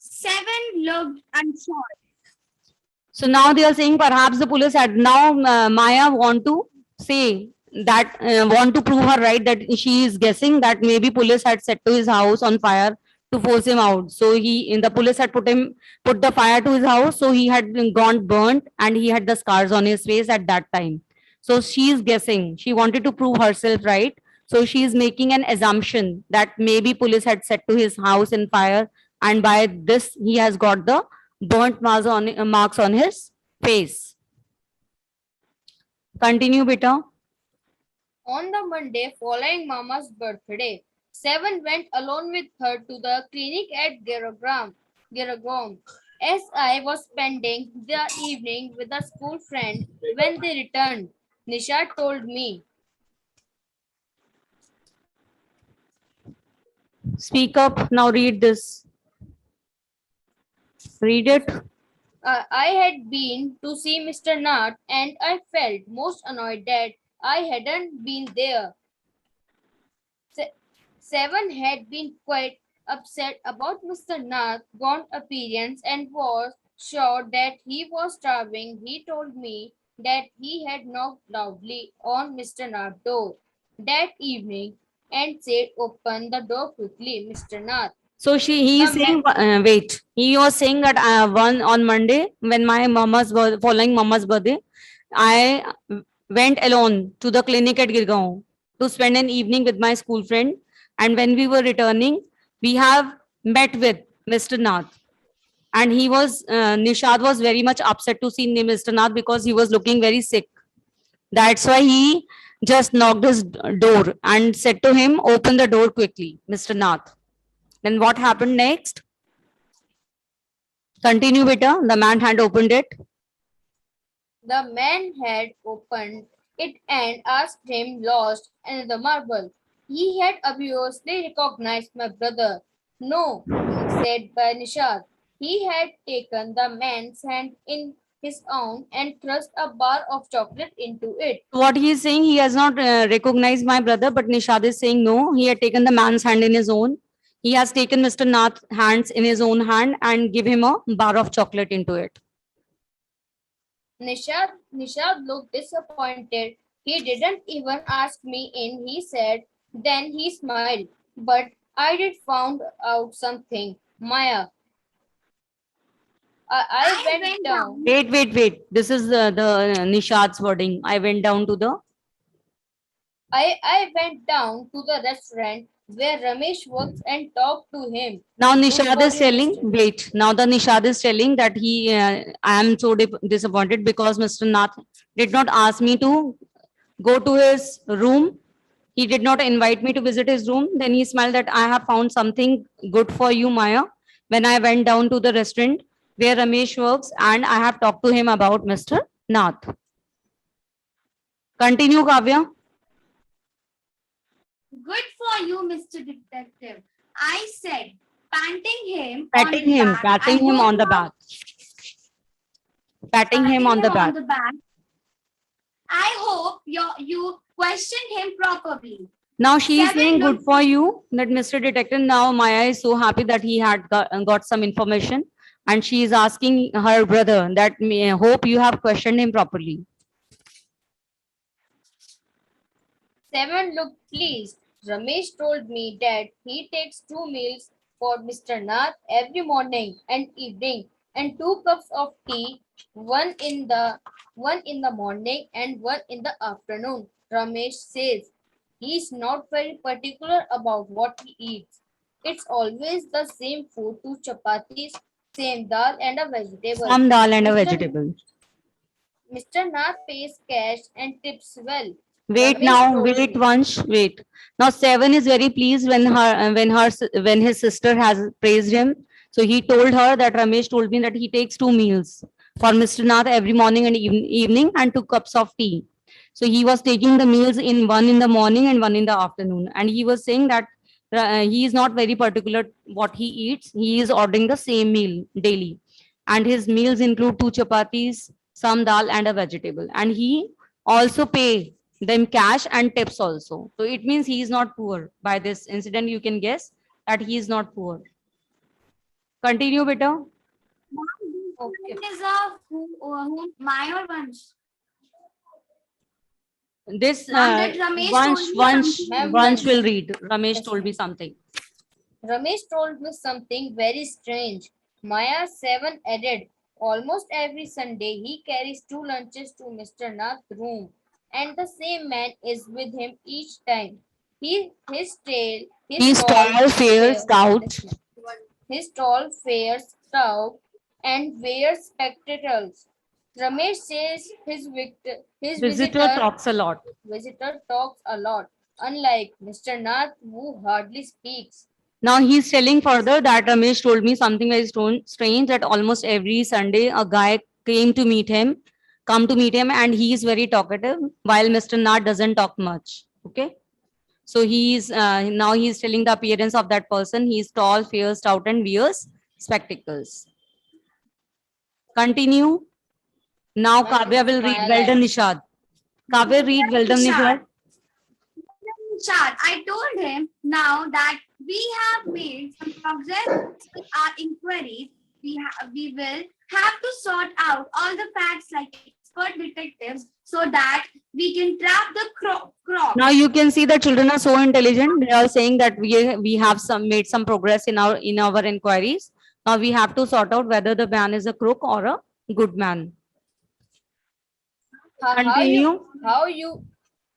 7 looked unsure. So now they are saying perhaps the police had now Maya want to say that want to prove her right that she is guessing that maybe police had set to his house on fire to force him out. So he in the police had put the fire to his house. So he had been gone burnt and he had the scars on his face at that time. So she is guessing. She wanted to prove herself right. So she is making an assumption that maybe police had set to his house in fire, and by this he has got the burnt marks on his face. Continue, beta. On the Monday following Mama's birthday, Seven went alone with her to the clinic at Giragaon. As I was spending the evening with a school friend when they returned, Nisha told me, Speak up. Now read this. Read it. I had been to see Mr. Nath and I felt most annoyed that I hadn't been there. Seven had been quite upset about Mr. Nath's gaunt appearance and was sure that he was starving. He told me that he had knocked loudly on Mr. Nath's door that evening and said, "Open the door quickly, Mr. Nath." So he is saying, wait. He was saying that one on Monday when my following mama's birthday, I went alone to the clinic at Girgaon to spend an evening with my school friend. And when we were returning, we have met with Mr. Nath. And Nishad was very much upset to see Mr. Nath because he was looking very sick. That's why he just knocked his door and said to him, open the door quickly, Mr. Nath. Then what happened next? Continue, beta. The man had opened it. The man had opened it and asked him lost another marble. He had obviously recognized my brother. No, said by Nishad. He had taken the man's hand in his own and thrust a bar of chocolate into it. What he is saying, he has not recognized my brother, but Nishad is saying no. He had taken the man's hand in his own. He has taken Mr. Nath's hands in his own hand and give him a bar of chocolate into it. Nishad looked disappointed. He didn't even ask me in, he said. Then he smiled. But I did found out something. Maya, I went down. Wait. This is the Nishad's wording. I went down to the. I went down to the restaurant where Ramesh works and talked to him. Now Nishad is telling, wait, now the Nishad is telling that I am so disappointed because Mr. Nath did not ask me to go to his room. He did not invite me to visit his room. Then he smiled that I have found something good for you, Maya, when I went down to the restaurant where Ramesh works and I have talked to him about Mr. Nath. Continue, Kavya. Good for you, Mr. Detective. I said, patting him on the back. Patting him on the back. I hope you questioned him properly. Now she is saying good for you that Mr. Detective. Now Maya is so happy that he had got some information and she is asking her brother that hope you have questioned him properly. Seven looked pleased. Ramesh told me that he takes 2 meals for Mr. Nath every morning and evening and 2 cups of tea, one in the morning and one in the afternoon. Ramesh says he's not very particular about what he eats. It's always the same food, 2 chapatis, same dal and a vegetable. Some dal and a vegetable. Mr. Nath pays cash and tips well. Wait once. Now Seven is very pleased when his sister has praised him. So he told her that Ramesh told me that he takes 2 meals for Mr. Nath every morning and evening and 2 cups of tea. So he was taking the meals in one in the morning and one in the afternoon. And he was saying that he is not very particular what he eats. He is ordering the same meal daily. And his meals include 2 chapatis, some dal and a vegetable. And he also pay them cash and tips also. So it means he is not poor. By this incident, you can guess that he is not poor. Continue, beta. Okay. Is of whom my or Vansh? This Ma'am, that Ramesh Vansh, told me Vansh, something. Ma'am, Vansh Vansh. will read. Ramesh Yes, told me ma'am. something. Ramesh told me something very strange. Maya 7 added, almost every Sunday he carries 2 lunches to Mr. Nath's room, and the same man is with him each time. His He's tall, tall, fair, fair, stout. yes, ma'am. His tall, fair, stout, and wears spectacles. Ramesh says his Visitor talks a lot. visitor talks a lot, unlike Mr. Nath who hardly speaks. Now he's telling further that Ramesh told me something very strange, that almost every Sunday a guy come to meet him, and he is very talkative, while Mr. Nath doesn't talk much. Okay. So now he's telling the appearance of that person. He's tall, fair, stout, and wears spectacles. Continue. Now Ma'am, Kavya it's will read. Maya Well done, line. Nishad. Kavya, read. Well done, Nishad. Nishad. Chad, I told him now that we have made some progress with our inquiries, we will have to sort out all the facts like expert detectives so that we can trap the crop. Now you can see that children are so intelligent. They are saying that we have made some progress in our inquiries. Now we have to sort out whether the man is a crook or a good man. How Continue.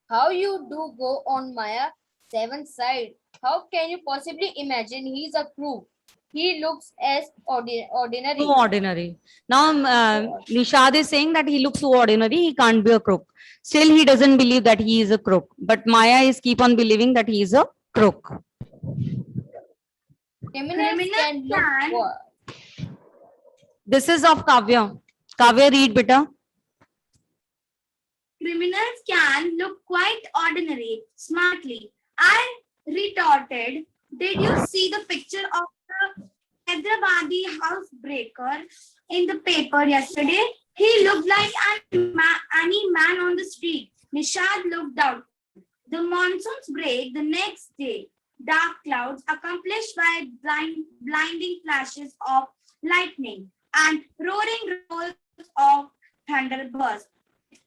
how you do go on Maya 7 side? How can you possibly imagine he's a crook? He looks as ordinary. So ordinary. Now Nishad is saying that he looks so ordinary, he can't be a crook. Still, he doesn't believe that he is a crook. But Maya is keep on believing that he is a crook. Criminals can look can- for. This is of Kavya. Kavya, read, beta. Criminals can look quite ordinary, smartly. I retorted, did you see the picture of the Hyderabadi housebreaker in the paper yesterday? He looked like any man on the street. Nishad looked out. The monsoons break the next day. Dark clouds accomplished by blinding flashes of lightning and roaring rolls of thunder burst.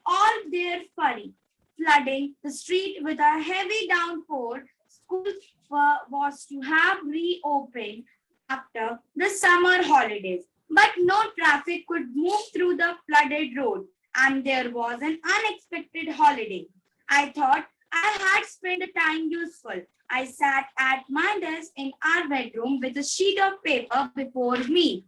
All their fury, flooding the street with a heavy downpour. School was to have reopened after the summer holidays, but no traffic could move through the flooded road, and there was an unexpected holiday. I thought I had spent the time useful. I sat at my desk in our bedroom with a sheet of paper before me.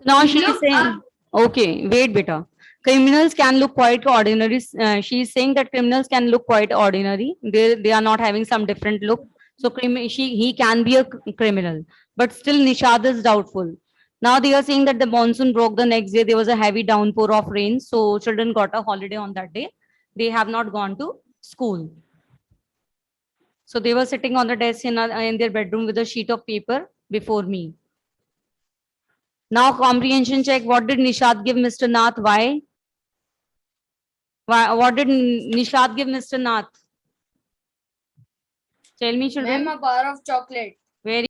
Now she is Look saying, up. okay, wait, beta. Criminals can look quite ordinary. She is saying that criminals can look quite ordinary. They are not having some different look. So he can be a criminal, but still Nishad is doubtful. Now they are saying that the monsoon broke the next day. There was a heavy downpour of rain, so children got a holiday on that day. They have not gone to school. So they were sitting on the desk in their bedroom with a sheet of paper before me. Now comprehension check. What did Nishad give Mr. Nath? Why? What did Nishad give Mr. Nath? Tell me, children. Ma'am, a bar of chocolate. Very